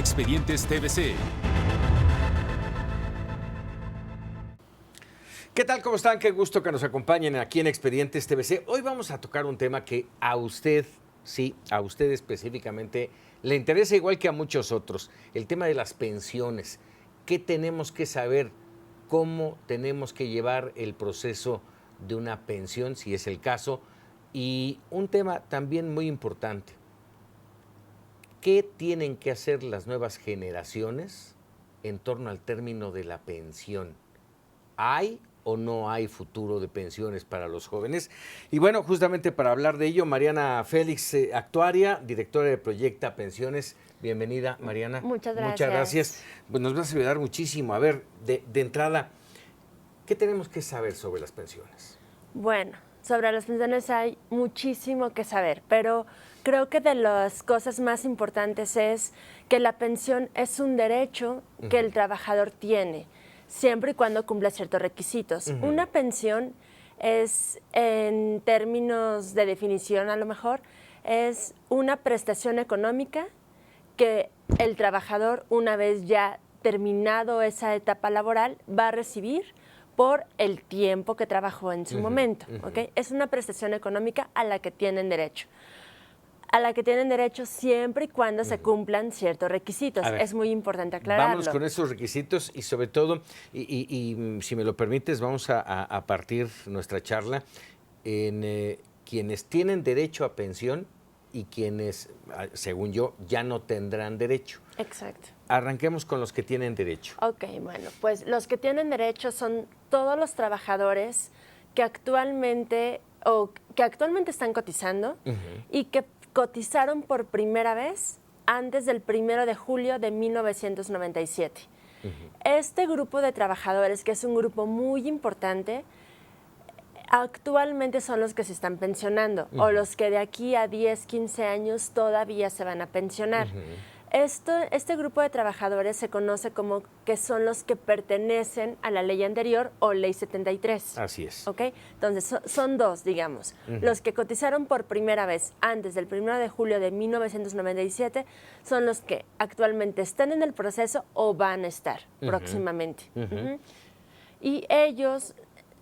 Expedientes TVC. ¿Qué tal? ¿Cómo están? Qué gusto que nos acompañen aquí en Expedientes TVC. Hoy vamos a tocar un tema que a usted, sí, a usted específicamente, le interesa igual que a muchos otros. El tema de las pensiones. ¿Qué tenemos que saber? ¿Cómo tenemos que llevar el proceso de una pensión, si es el caso? Y un tema también muy importante. ¿Qué tienen que hacer las nuevas generaciones en torno al término de la pensión? ¿Hay o no hay futuro de pensiones para los jóvenes? Y bueno, justamente para hablar de ello, Mariana Félix, actuaria, directora de Proyecta Pensiones. Bienvenida, Mariana. Muchas gracias. Muchas gracias. Pues nos vas a ayudar muchísimo. A ver, de entrada, ¿qué tenemos que saber sobre las pensiones? Bueno, sobre las pensiones hay muchísimo que saber, pero creo que de las cosas más importantes es que la pensión es un derecho que el trabajador tiene, siempre y cuando cumpla ciertos requisitos. Una pensión es, en términos de definición a lo mejor, es una prestación económica que el trabajador, una vez ya terminado esa etapa laboral, va a recibir por el tiempo que trabajó en su momento. ¿Okay? Es una prestación económica a la que tienen derecho. A la que tienen derecho siempre y cuando se cumplan ciertos requisitos. Es muy importante aclararlo. Vámonos con esos requisitos y sobre todo, y si me lo permites, vamos a partir nuestra charla en quienes tienen derecho a pensión y quienes, según yo, ya no tendrán derecho. Exacto. Arranquemos con los que tienen derecho. Ok, bueno, pues los que tienen derecho son todos los trabajadores que actualmente están cotizando y que cotizaron por primera vez antes del 1 de julio de 1997. Este grupo de trabajadores, que es un grupo muy importante, actualmente son los que se están pensionando o los que de aquí a 10, 15 años todavía se van a pensionar. Este grupo de trabajadores se conoce como que son los que pertenecen a la ley anterior o ley 73. Así es. ¿Ok? Entonces, son dos, digamos. Los que cotizaron por primera vez antes del 1 de julio de 1997 son los que actualmente están en el proceso o van a estar próximamente. Y ellos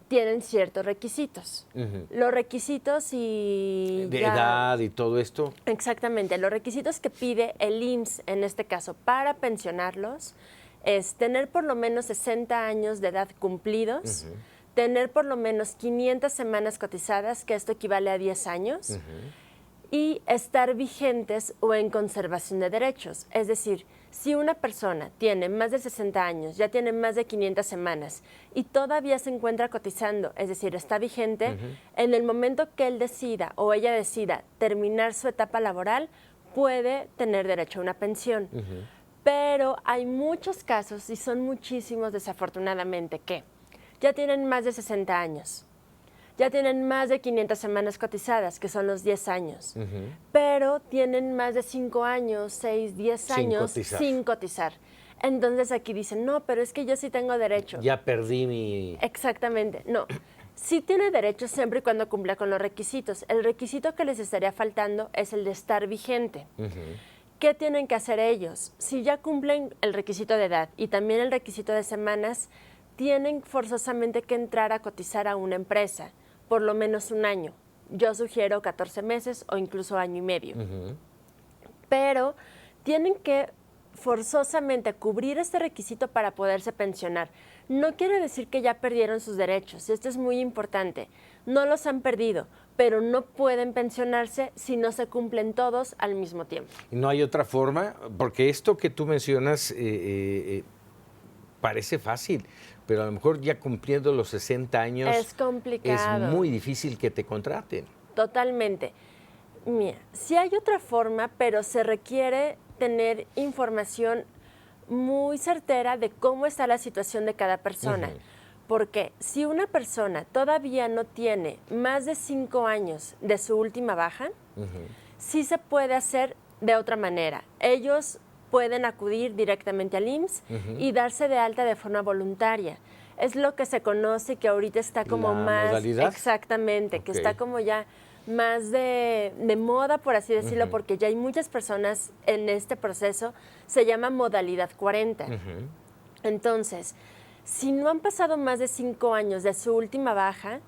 tienen ciertos requisitos. Los requisitos y... De edad y todo esto. Exactamente. Los requisitos que pide el IMSS, en este caso, para pensionarlos, es tener por lo menos 60 años de edad cumplidos, tener por lo menos 500 semanas cotizadas, que esto equivale a 10 años, y estar vigentes o en conservación de derechos. Es decir, si una persona tiene más de 60 años, ya tiene más de 500 semanas y todavía se encuentra cotizando, es decir, está vigente, en el momento que él decida o ella decida terminar su etapa laboral, puede tener derecho a una pensión. Pero hay muchos casos, y son muchísimos desafortunadamente, que ya tienen más de 60 años. Ya tienen más de 500 semanas cotizadas, que son los 10 años, pero tienen más de 5 años, 6, 10 años sin cotizar. Entonces aquí dicen, no, pero es que yo sí tengo derecho. Ya perdí mi... Exactamente, no. Sí tiene derecho siempre y cuando cumpla con los requisitos. El requisito que les estaría faltando es el de estar vigente. ¿Qué tienen que hacer ellos? Si ya cumplen el requisito de edad y también el requisito de semanas, tienen forzosamente que entrar a cotizar a una empresa por lo menos un año. Yo sugiero 14 meses o incluso año y medio. Pero tienen que forzosamente cubrir este requisito para poderse pensionar. No quiere decir que ya perdieron sus derechos, esto es muy importante. No los han perdido, pero no pueden pensionarse si no se cumplen todos al mismo tiempo. ¿Y no hay otra forma? Porque esto que tú mencionas parece fácil, pero a lo mejor ya cumpliendo los 60 años es complicado. Es muy difícil que te contraten. Totalmente. Mira, sí hay otra forma, pero se requiere tener información muy certera de cómo está la situación de cada persona. Porque si una persona todavía no tiene más de 5 años de su última baja, sí se puede hacer de otra manera. Ellos pueden acudir directamente al IMSS y darse de alta de forma voluntaria. Es lo que se conoce que ahorita está como ¿La más... modalidad? Exactamente, que está como ya más de moda, por así decirlo, porque ya hay muchas personas en este proceso, se llama modalidad 40. Entonces, si no han pasado más de 5 años de su última baja,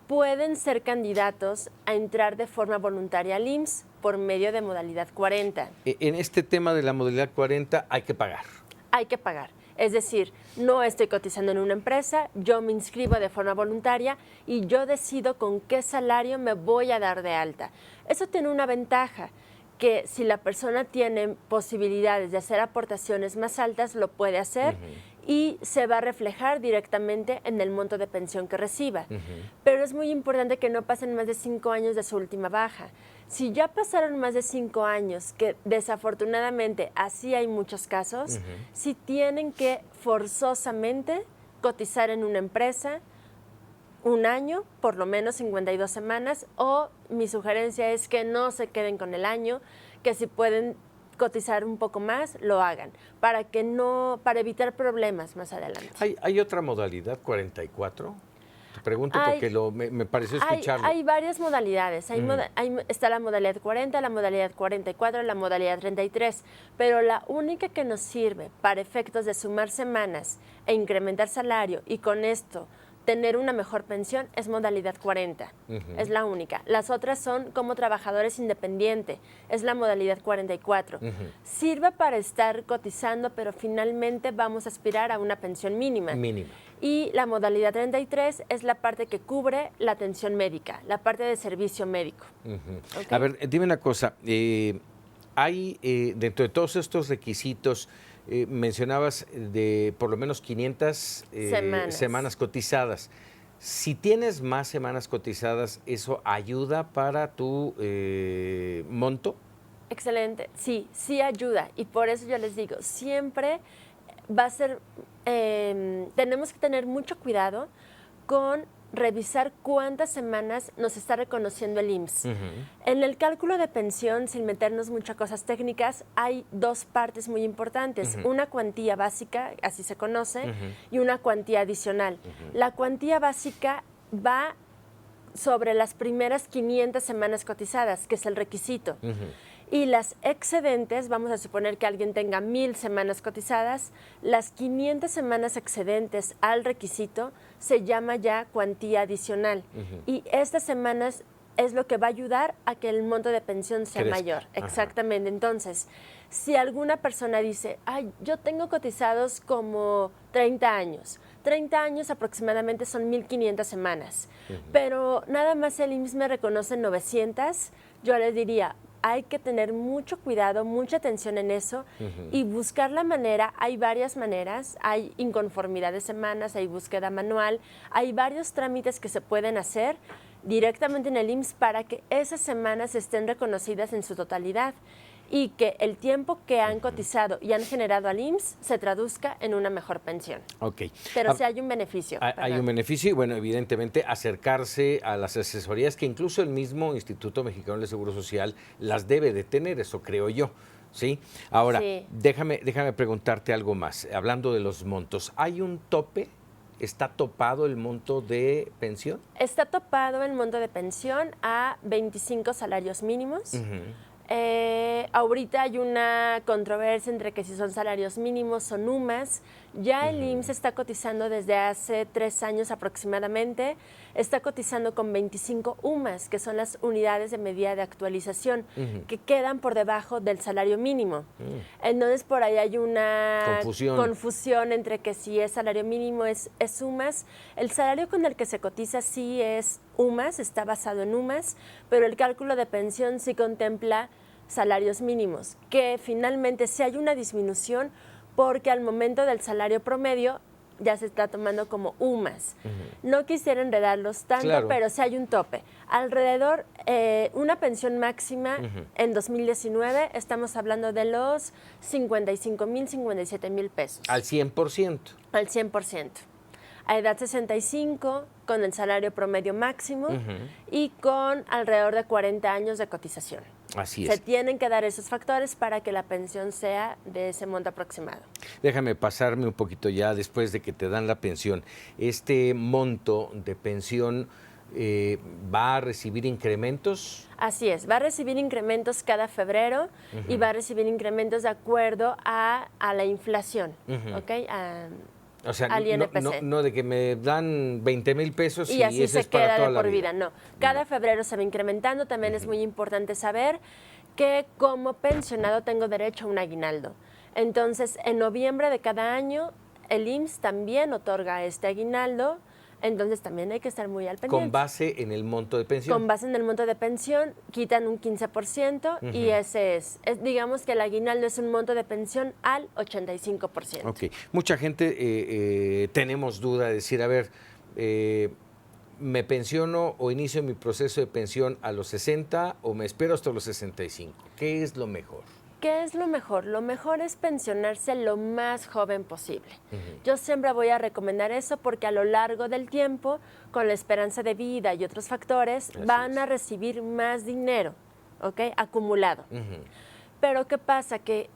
pueden ser candidatos a entrar de forma voluntaria al IMSS por medio de modalidad 40. En este tema de la modalidad 40 hay que pagar. Hay que pagar. Es decir, no estoy cotizando en una empresa, yo me inscribo de forma voluntaria y yo decido con qué salario me voy a dar de alta. Eso tiene una ventaja, que si la persona tiene posibilidades de hacer aportaciones más altas, lo puede hacer y se va a reflejar directamente en el monto de pensión que reciba. Pero es muy importante que no pasen más de 5 años de su última baja. Si ya pasaron más de 5 años, que desafortunadamente así hay muchos casos, si tienen que forzosamente cotizar en una empresa un año, por lo menos 52 semanas, o mi sugerencia es que no se queden con el año, que si pueden cotizar un poco más, lo hagan, para evitar problemas más adelante. ¿Hay otra modalidad 44? Te pregunto porque me pareció escucharlo. Hay varias modalidades. Está la modalidad 40, la modalidad 44, la modalidad 33, pero la única que nos sirve para efectos de sumar semanas e incrementar salario y con esto tener una mejor pensión es modalidad 40, es la única. Las otras son como trabajadores independientes, es la modalidad 44. Sirve para estar cotizando, pero finalmente vamos a aspirar a una pensión mínima. Y la modalidad 33 es la parte que cubre la atención médica, la parte de servicio médico. ¿Okay? A ver, dime una cosa, hay dentro de todos estos requisitos, mencionabas de por lo menos 500 semanas cotizadas. Si tienes más semanas cotizadas, ¿eso ayuda para tu monto? Excelente, sí ayuda. Y por eso yo les digo, siempre va a ser, tenemos que tener mucho cuidado con revisar cuántas semanas nos está reconociendo el IMSS. En el cálculo de pensión, sin meternos muchas cosas técnicas, hay 2 partes muy importantes. Una cuantía básica, así se conoce, y una cuantía adicional. La cuantía básica va sobre las primeras 500 semanas cotizadas, que es el requisito. Y las excedentes, vamos a suponer que alguien tenga 1000 semanas cotizadas, las 500 semanas excedentes al requisito se llama ya cuantía adicional. Y estas semanas es lo que va a ayudar a que el monto de pensión sea mayor. Exactamente. Entonces, si alguna persona dice, ay, yo tengo cotizados como 30 años. 30 años aproximadamente son 1500 semanas. Pero nada más el IMSS me reconoce 900, yo le diría, hay que tener mucho cuidado, mucha atención en eso y buscar la manera. Hay varias maneras, hay inconformidad de semanas, hay búsqueda manual, hay varios trámites que se pueden hacer directamente en el IMSS para que esas semanas estén reconocidas en su totalidad y que el tiempo que han cotizado y han generado al IMSS se traduzca en una mejor pensión. Pero sí hay un beneficio. Hay un beneficio y, bueno, evidentemente acercarse a las asesorías que incluso el mismo Instituto Mexicano del Seguro Social las debe de tener, eso creo yo. ¿Sí? Ahora, déjame preguntarte algo más. Hablando de los montos, ¿hay un tope? ¿Está topado el monto de pensión? Está topado el monto de pensión a 25 salarios mínimos. Ahorita hay una controversia entre que si son salarios mínimos o UMAS. Ya el IMSS está cotizando desde hace 3 años aproximadamente, está cotizando con 25 UMAS, que son las unidades de medida de actualización, que quedan por debajo del salario mínimo. Entonces por ahí hay una confusión entre que si es salario mínimo es UMAS. El salario con el que se cotiza sí es UMAS, está basado en UMAS, pero el cálculo de pensión sí contempla salarios mínimos, que finalmente sí hay una disminución porque al momento del salario promedio ya se está tomando como UMAS. No quisiera enredarlos tanto, pero sí hay un tope. Alrededor, una pensión máxima en 2019, estamos hablando de los 55,000, 57,000 pesos. ¿Al 100%? Al 100%. A edad 65, con el salario promedio máximo y con alrededor de 40 años de cotización. Así es. Se tienen que dar esos factores para que la pensión sea de ese monto aproximado. Déjame pasarme un poquito ya después de que te dan la pensión. Este monto de pensión ¿va a recibir incrementos? Así es, va a recibir incrementos cada febrero y va a recibir incrementos de acuerdo a la inflación, ¿ok? O sea, al INPC. no de que me dan 20,000 pesos y así eso se es para queda toda de la por vida. No, cada febrero se va incrementando. También es muy importante saber que como pensionado tengo derecho a un aguinaldo. Entonces, en noviembre de cada año, el IMSS también otorga este aguinaldo. Entonces también hay que estar muy al pendiente. ¿Con base en el monto de pensión? Con base en el monto de pensión, quitan un 15% y ese es, digamos que el aguinaldo es un monto de pensión al 85%. Ok, mucha gente tenemos duda de decir, a ver, ¿me pensiono o inicio mi proceso de pensión a los 60 o me espero hasta los 65? ¿Qué es lo mejor? ¿Qué es lo mejor? Lo mejor es pensionarse lo más joven posible. Yo siempre voy a recomendar eso porque a lo largo del tiempo, con la esperanza de vida y otros factores, van a recibir más dinero, ¿ok? Acumulado. Pero ¿qué pasa? Que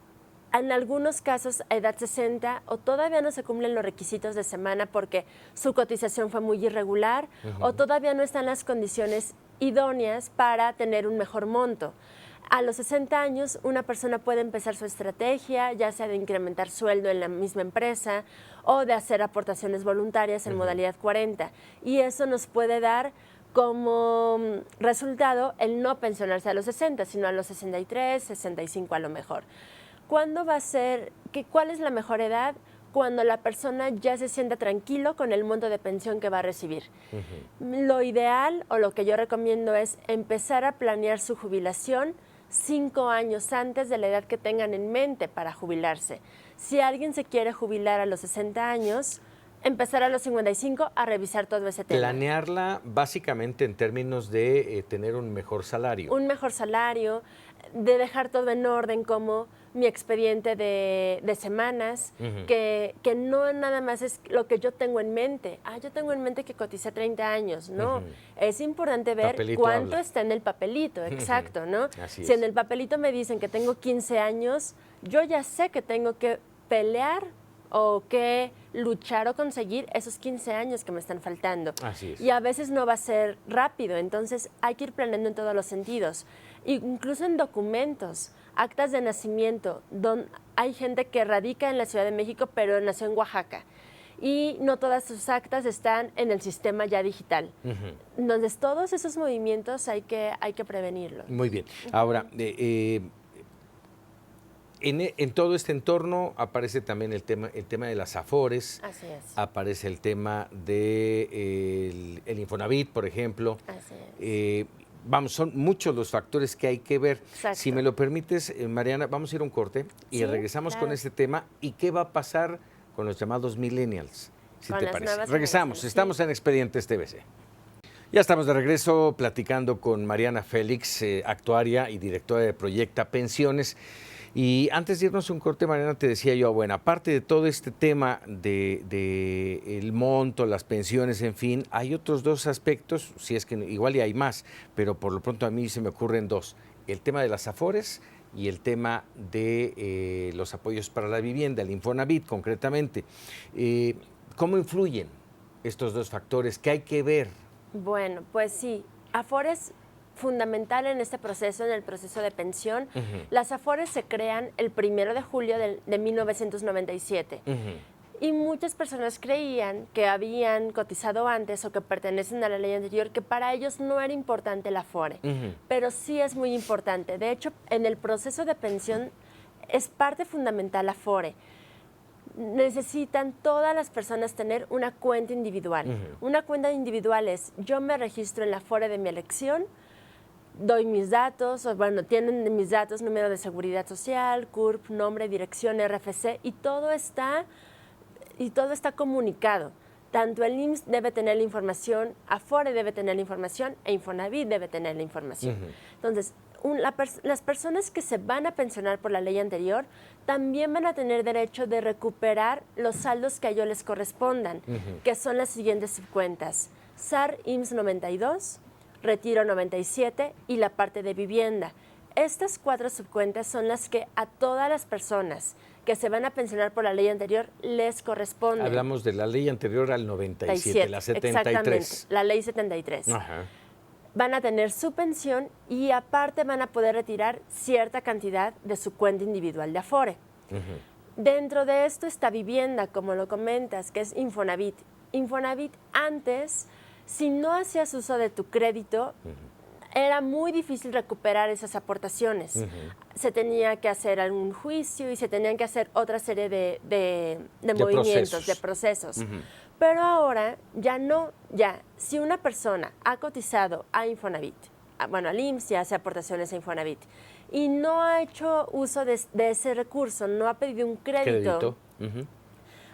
en algunos casos, a edad 60, o todavía no se cumplen los requisitos de semana porque su cotización fue muy irregular, o todavía no están las condiciones idóneas para tener un mejor monto. A los 60 años, una persona puede empezar su estrategia, ya sea de incrementar sueldo en la misma empresa o de hacer aportaciones voluntarias en modalidad 40. Y eso nos puede dar como resultado el no pensionarse a los 60, sino a los 63, 65 a lo mejor. ¿Cuándo va a ser? ¿Cuál es la mejor edad? Cuando la persona ya se sienta tranquilo con el monto de pensión que va a recibir. Lo ideal o lo que yo recomiendo es empezar a planear su jubilación 5 años antes de la edad que tengan en mente para jubilarse. Si alguien se quiere jubilar a los 60 años, empezar a los 55 a revisar todo ese tema. Planearla básicamente en términos de tener un mejor salario. Un mejor salario, de dejar todo en orden como mi expediente de semanas, que no nada más es lo que yo tengo en mente. Yo tengo en mente que coticé 30 años, ¿no? Es importante ver Papelito cuánto habla. está en el papelito, exacto, ¿no? Así si es. en el papelito me dicen que tengo 15 años, yo ya sé que tengo que pelear o que luchar o conseguir esos 15 años que me están faltando. Así es. Y a veces no va a ser rápido, entonces hay que ir planeando en todos los sentidos. Incluso en documentos, actas de nacimiento, hay gente que radica en la Ciudad de México, pero nació en Oaxaca. Y no todas sus actas están en el sistema ya digital. Entonces, todos esos movimientos hay que prevenirlos. Muy bien. Ahora, en todo este entorno aparece también el tema de las Afores. Así es. Aparece el tema de el Infonavit, por ejemplo. Así es. Vamos, son muchos los factores que hay que ver. Exacto. Si me lo permites, Mariana, vamos a ir a un corte y Sí, regresamos claro. con este tema. ¿Y qué va a pasar con los llamados millennials? Si Con te las parece. nuevas Regresamos, generaciones, estamos en Expedientes TVC. Ya estamos de regreso platicando con Mariana Félix, actuaria y directora de Proyecta Pensiones. Y antes de irnos a un corte, Mariana, te decía yo, bueno, aparte de todo este tema de el monto, las pensiones, en fin, hay otros dos aspectos, si es que igual y hay más, pero por lo pronto a mí se me ocurren dos. El tema de las Afores y el tema de los apoyos para la vivienda, el Infonavit concretamente. ¿Cómo influyen estos dos factores? ¿Qué hay que ver? Bueno, pues sí, Afores fundamental en este proceso, en el proceso de pensión. Las Afores se crean el 1 de julio de 1997. Y muchas personas creían que habían cotizado antes o que pertenecen a la ley anterior, que para ellos no era importante el Afore. Pero sí es muy importante. De hecho, en el proceso de pensión es parte fundamental Afore. Necesitan todas las personas tener una cuenta individual. Una cuenta individual es, yo me registro en la Afore de mi elección, doy mis datos, o bueno, tienen mis datos, número de seguridad social, CURP, nombre, dirección, RFC, y todo está comunicado. Tanto el IMSS debe tener la información, Afore debe tener la información, e Infonavit debe tener la información. Entonces, las personas que se van a pensionar por la ley anterior también van a tener derecho de recuperar los saldos que a ellos les correspondan, que son las siguientes subcuentas: SAR IMSS 92, Retiro 97 y la parte de vivienda. estas 4 subcuentas son las que a todas las personas que se van a pensionar por la ley anterior les corresponden. Hablamos de la ley anterior al 97, la 73. Exactamente, la ley 73. Ajá. Van a tener su pensión y aparte van a poder retirar cierta cantidad de su cuenta individual de Afore. Dentro de esto está vivienda, como lo comentas, que es Infonavit. Infonavit antes, si no hacías uso de tu crédito, era muy difícil recuperar esas aportaciones. Se tenía que hacer algún juicio y se tenían que hacer otra serie de movimientos, de procesos. Pero ahora ya no, ya. Si una persona ha cotizado a Infonavit, bueno, al IMSS ya hace aportaciones a Infonavit, y no ha hecho uso de ese recurso, no ha pedido un crédito.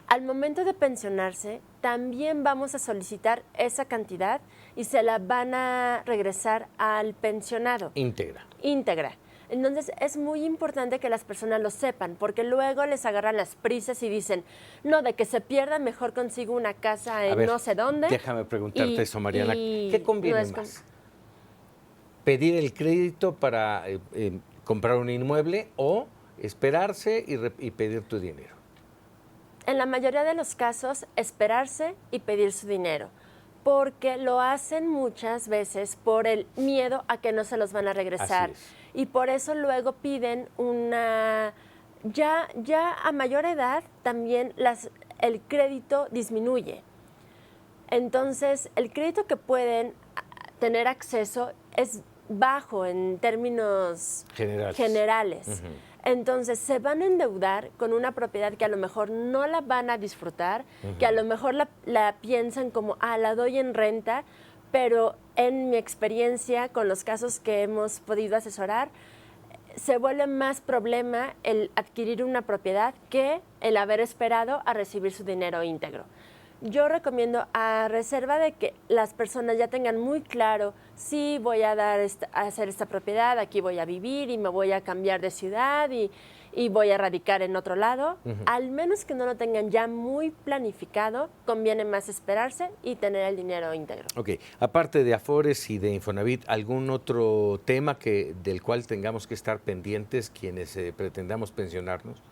Al momento de pensionarse, también vamos a solicitar esa cantidad y se la van a regresar al pensionado. Íntegra. Entonces, es muy importante que las personas lo sepan, porque luego les agarran las prisas y dicen, no, de que se pierda, mejor consigo una casa en no sé dónde. Déjame preguntarte eso, Mariana. ¿Qué conviene más? ¿Pedir el crédito para comprar un inmueble o esperarse y pedir tu dinero? En la mayoría de los casos, esperarse y pedir su dinero, porque lo hacen muchas veces por el miedo a que no se los van a regresar. Y por eso luego piden una... Ya a mayor edad también el crédito disminuye. Entonces, el crédito que pueden tener acceso es bajo en términos generales. Entonces, se van a endeudar con una propiedad que a lo mejor no la van a disfrutar, que a lo mejor la piensan como, la doy en renta, pero en mi experiencia, con los casos que hemos podido asesorar, se vuelve más problema el adquirir una propiedad que el haber esperado a recibir su dinero íntegro. Yo recomiendo, a reserva de que las personas ya tengan muy claro, sí voy a hacer esta propiedad, aquí voy a vivir y me voy a cambiar de ciudad y voy a radicar en otro lado, al menos que no lo tengan ya muy planificado, conviene más esperarse y tener el dinero íntegro. Ok, aparte de Afores y de Infonavit, ¿algún otro tema del cual tengamos que estar pendientes quienes pretendamos pensionarnos?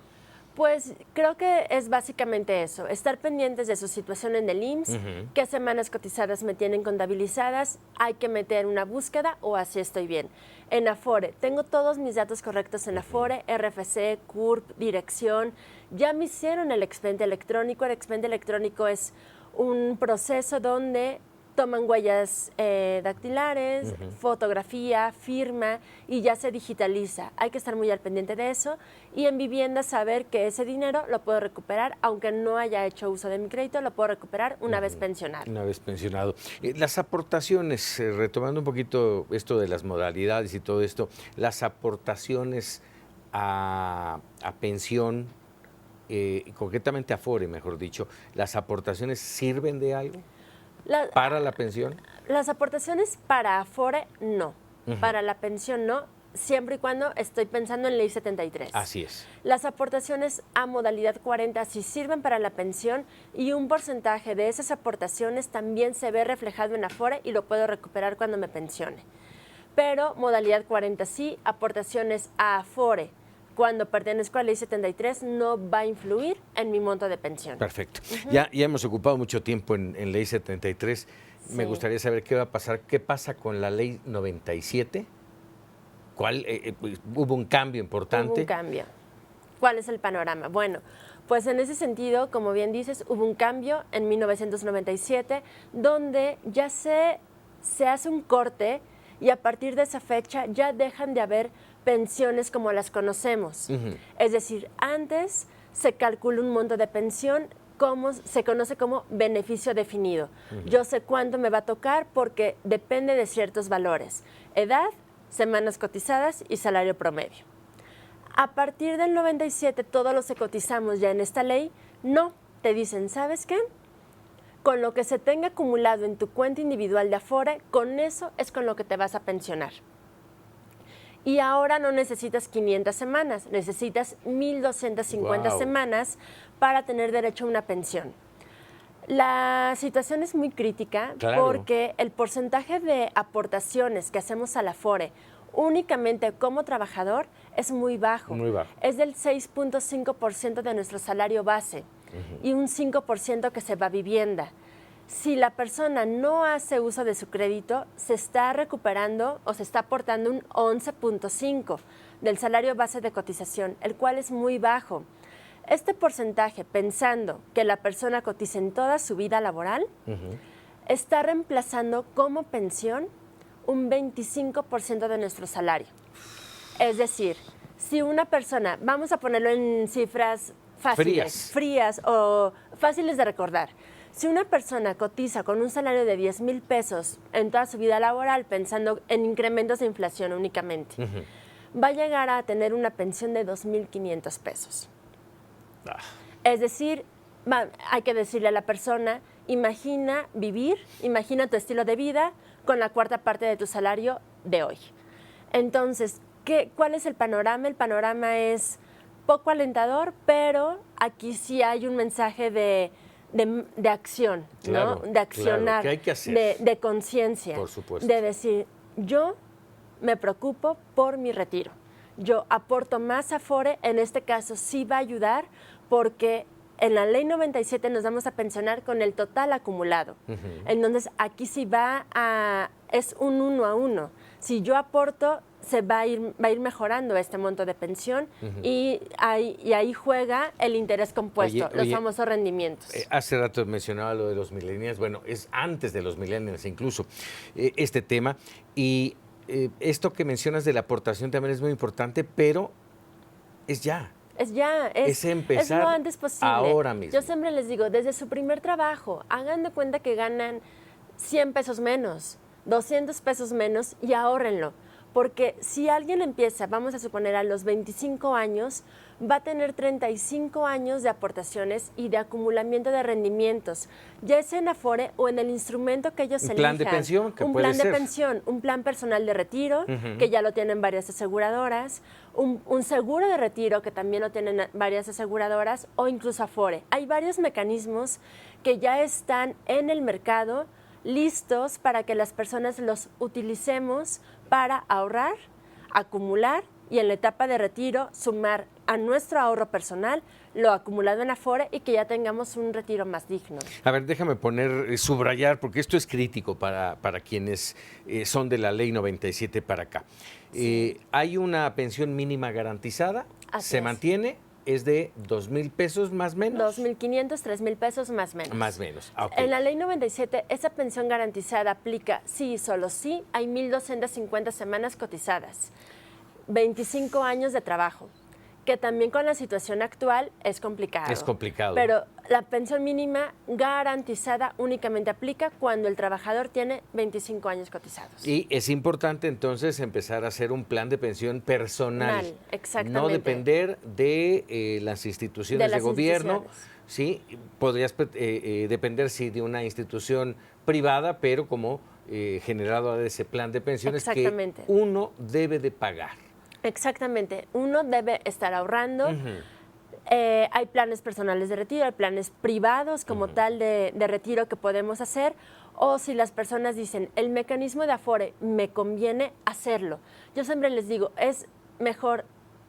Pues creo que es básicamente eso, estar pendientes de su situación en el IMSS, qué semanas cotizadas me tienen contabilizadas, hay que meter una búsqueda o así estoy bien. En Afore, tengo todos mis datos correctos en Afore, RFC, CURP, dirección, ya me hicieron el expediente electrónico. El expediente electrónico es un proceso donde toman huellas dactilares, fotografía, firma y ya se digitaliza. Hay que estar muy al pendiente de eso y en vivienda saber que ese dinero lo puedo recuperar, aunque no haya hecho uso de mi crédito, lo puedo recuperar una vez pensionado. Una vez pensionado. Las aportaciones, retomando un poquito esto de las modalidades y todo esto, las aportaciones a pensión, concretamente a Afore, mejor dicho, ¿las aportaciones sirven de algo? ¿Para la pensión? Las aportaciones para Afore, no. Para la pensión, no, siempre y cuando estoy pensando en Ley 73. Así es. Las aportaciones a modalidad 40 sí sirven para la pensión y un porcentaje de esas aportaciones también se ve reflejado en Afore y lo puedo recuperar cuando me pensione. Pero modalidad 40 sí, aportaciones a Afore cuando pertenezco a la Ley 73 no va a influir en mi monto de pensión. Perfecto. Ya hemos ocupado mucho tiempo en Ley 73. Sí. Me gustaría saber qué va a pasar. ¿Qué pasa con la Ley 97? ¿Hubo un cambio importante? Hubo un cambio. ¿Cuál es el panorama? Bueno, pues en ese sentido, como bien dices, hubo un cambio en 1997 donde ya se hace un corte y a partir de esa fecha ya dejan de haber pensiones como las conocemos. Es decir, antes se calcula un monto de pensión como se conoce como beneficio definido. Yo sé cuánto me va a tocar porque depende de ciertos valores: edad, semanas cotizadas y salario promedio. A partir del 97, todos los que cotizamos ya en esta ley, no, te dicen, ¿sabes qué? Con lo que se tenga acumulado en tu cuenta individual de Afore, con eso es con lo que te vas a pensionar. Y ahora no necesitas 500 semanas, necesitas 1,250 semanas para tener derecho a una pensión. La situación es muy crítica porque el porcentaje de aportaciones que hacemos a la Afore únicamente como trabajador es muy bajo. Muy bajo. Es del 6.5% de nuestro salario base y un 5% que se va a vivienda. Si la persona no hace uso de su crédito, se está recuperando o se está aportando un 11.5% del salario base de cotización, el cual es muy bajo. Este porcentaje, pensando que la persona cotiza en toda su vida laboral, está reemplazando como pensión un 25% de nuestro salario. Es decir, si una persona, vamos a ponerlo en cifras fáciles, frías o fáciles de recordar. Si una persona cotiza con un salario de 10,000 pesos en toda su vida laboral, pensando en incrementos de inflación únicamente, va a llegar a tener una pensión de 2,500 pesos. Es decir, hay que decirle a la persona, imagina tu estilo de vida con la cuarta parte de tu salario de hoy. Entonces, ¿cuál es el panorama? El panorama es poco alentador, pero aquí sí hay un mensaje de acción, claro, ¿no? De accionar, claro, ¿qué hay que hacer? De conciencia, por supuesto, de decir, yo me preocupo por mi retiro. Yo aporto más Afore, en este caso sí va a ayudar porque en la ley 97 nos vamos a pensionar con el total acumulado. Entonces aquí sí es un 1 a 1. Si yo aporto, va a ir mejorando este monto de pensión y ahí juega el interés compuesto, los famosos rendimientos. Hace rato mencionaba lo de los millennials, bueno, es antes de los millennials incluso este tema, y esto que mencionas de la aportación también es muy importante, pero es ya. Es empezar lo antes posible. Ahora mismo. Yo siempre les digo, desde su primer trabajo, hagan de cuenta que ganan 100 pesos menos, 200 pesos menos y ahórrenlo. Porque si alguien empieza, vamos a suponer a los 25 años, va a tener 35 años de aportaciones y de acumulamiento de rendimientos, ya sea en Afore o en el instrumento que ellos elijan. Un plan de pensión, que puede ser. Un plan de pensión, un plan personal de retiro, que ya lo tienen varias aseguradoras, un seguro de retiro, que también lo tienen varias aseguradoras, o incluso Afore. Hay varios mecanismos que ya están en el mercado, listos para que las personas los utilicemos para ahorrar, acumular y en la etapa de retiro sumar a nuestro ahorro personal lo acumulado en Afore y que ya tengamos un retiro más digno. A ver, déjame subrayar, porque esto es crítico para quienes son de la ley 97 para acá. Sí. Hay una pensión mínima garantizada, se mantiene. Es de 2,000 pesos más o menos. 2,500, 3,000 pesos más o menos. Más o menos. Okay. En la ley 97, esa pensión garantizada aplica sí y solo sí. Hay 1,250 semanas cotizadas, 25 años de trabajo, que también con la situación actual es complicado. Es complicado. Pero la pensión mínima garantizada únicamente aplica cuando el trabajador tiene 25 años cotizados. Y es importante entonces empezar a hacer un plan de pensión personal. Exactamente. No depender de las instituciones de gobierno. Sí, podrías depender sí de una institución privada, pero como generado de ese plan de pensiones que uno debe de pagar. Exactamente, uno debe estar ahorrando. Hay planes personales de retiro, hay planes privados como tal de retiro que podemos hacer, o si las personas dicen, el mecanismo de Afore me conviene hacerlo. Yo siempre les digo, es mejor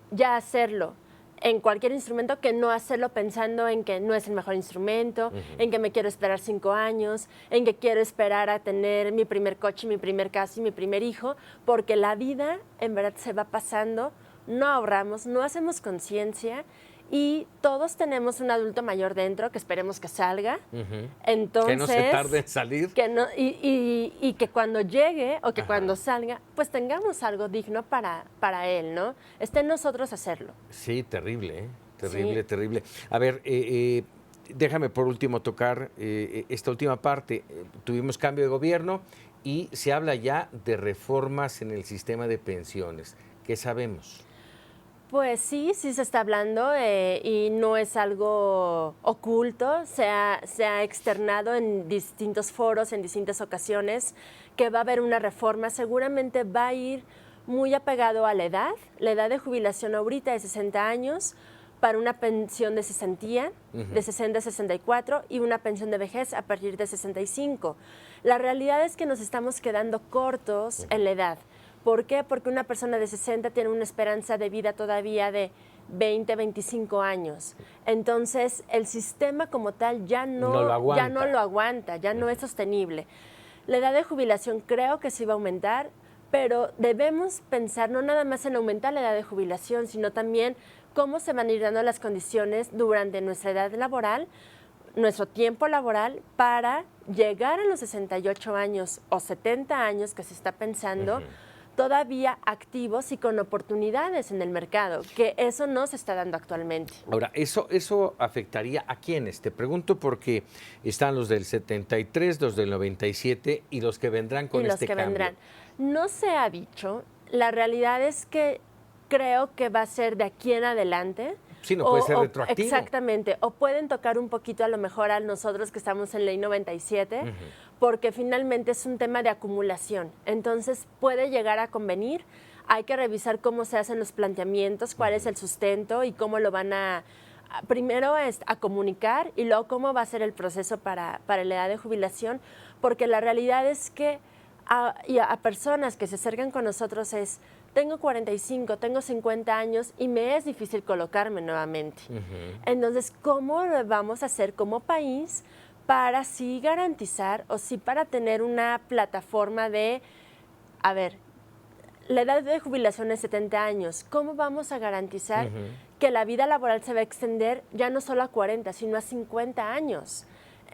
ya hacerlo en cualquier instrumento que no hacerlo pensando en que no es el mejor instrumento, en que me quiero esperar 5 años, en que quiero esperar a tener mi primer coche, mi primer casa y mi primer hijo, porque la vida en verdad se va pasando, no ahorramos, no hacemos conciencia y todos tenemos un adulto mayor dentro que esperemos que salga. Entonces, que no se tarde en salir. Que no, y que cuando llegue o que cuando salga, pues tengamos algo digno para él, ¿no? Esté en nosotros hacerlo. Sí, terrible, terrible, sí. Terrible. A ver, déjame por último tocar esta última parte. Tuvimos cambio de gobierno y se habla ya de reformas en el sistema de pensiones. ¿Qué sabemos? Pues sí se está hablando y no es algo oculto, se ha externado en distintos foros, en distintas ocasiones, que va a haber una reforma, seguramente va a ir muy apegado a la edad de jubilación ahorita es 60 años, para una pensión de cesantía, de 60 a 64, y una pensión de vejez a partir de 65. La realidad es que nos estamos quedando cortos en la edad. ¿Por qué? Porque una persona de 60 tiene una esperanza de vida todavía de 20, 25 años. Entonces, el sistema como tal ya no lo aguanta, ya no es sostenible. La edad de jubilación creo que sí va a aumentar, pero debemos pensar no nada más en aumentar la edad de jubilación, sino también cómo se van a ir dando las condiciones durante nuestra edad laboral, nuestro tiempo laboral, para llegar a los 68 años o 70 años que se está pensando, todavía activos y con oportunidades en el mercado, que eso no se está dando actualmente. Ahora, ¿eso afectaría a quiénes? Te pregunto porque están los del 73, los del 97 y los que vendrán con este cambio. Vendrán. No se ha dicho, la realidad es que creo que va a ser de aquí en adelante. Sí, no puede ser retroactivo. Exactamente, o pueden tocar un poquito a lo mejor a nosotros que estamos en Ley 97, porque finalmente es un tema de acumulación. Entonces puede llegar a convenir, hay que revisar cómo se hacen los planteamientos, cuál es el sustento y cómo lo van primero a comunicar y luego cómo va a ser el proceso para la edad de jubilación, porque la realidad es que a personas que se acercan con nosotros tengo 45, tengo 50 años y me es difícil colocarme nuevamente. Entonces, ¿cómo lo vamos a hacer como país para sí garantizar o sí para tener una plataforma de, a ver, la edad de jubilación es 70 años, ¿cómo vamos a garantizar que la vida laboral se va a extender ya no solo a 40, sino a 50 años?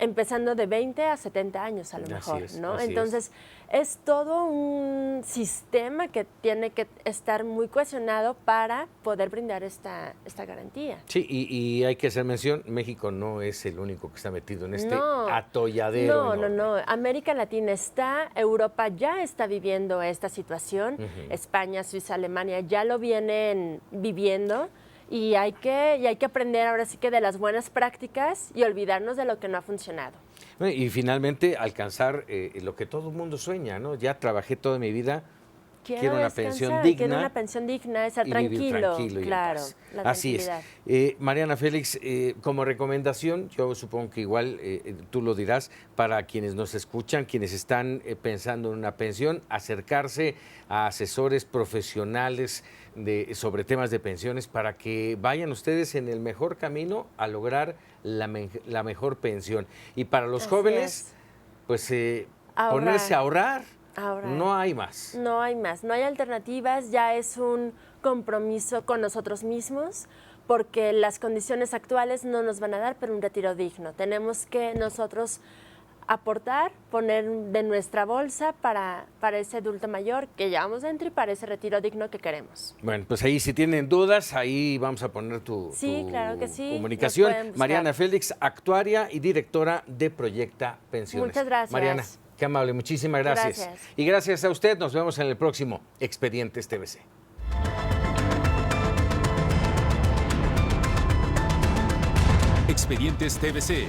Empezando de 20 a 70 años a lo mejor, ¿no? Entonces, es todo un sistema que tiene que estar muy cohesionado para poder brindar esta garantía. Sí, y hay que hacer mención, México no es el único que está metido en este atolladero. No. América Latina está, Europa ya está viviendo esta situación, España, Suiza, Alemania ya lo vienen viviendo. Y hay que aprender ahora sí que de las buenas prácticas y olvidarnos de lo que no ha funcionado. Y finalmente alcanzar lo que todo el mundo sueña, ¿no? Ya trabajé toda mi vida, quiero una pensión digna. Quiero una pensión digna, estar tranquilo, claro. Así es. Mariana Félix, como recomendación, yo supongo que igual tú lo dirás, para quienes nos escuchan, quienes están pensando en una pensión, acercarse a asesores profesionales sobre temas de pensiones para que vayan ustedes en el mejor camino a lograr la mejor pensión. Y para los jóvenes, pues ponerse a ahorrar. No hay más. No hay más, no hay alternativas, ya es un compromiso con nosotros mismos, porque las condiciones actuales no nos van a dar pero un retiro digno. Tenemos que nosotros aportar, poner de nuestra bolsa para ese adulto mayor que llevamos dentro y para ese retiro digno que queremos. Bueno, pues ahí si tienen dudas, ahí vamos a poner tu claro que sí, comunicación. Mariana Félix, actuaria y directora de Proyecta Pensiones. Muchas gracias. Mariana, qué amable, muchísimas gracias. Y gracias a usted, nos vemos en el próximo Expedientes TVC. Expedientes TVC.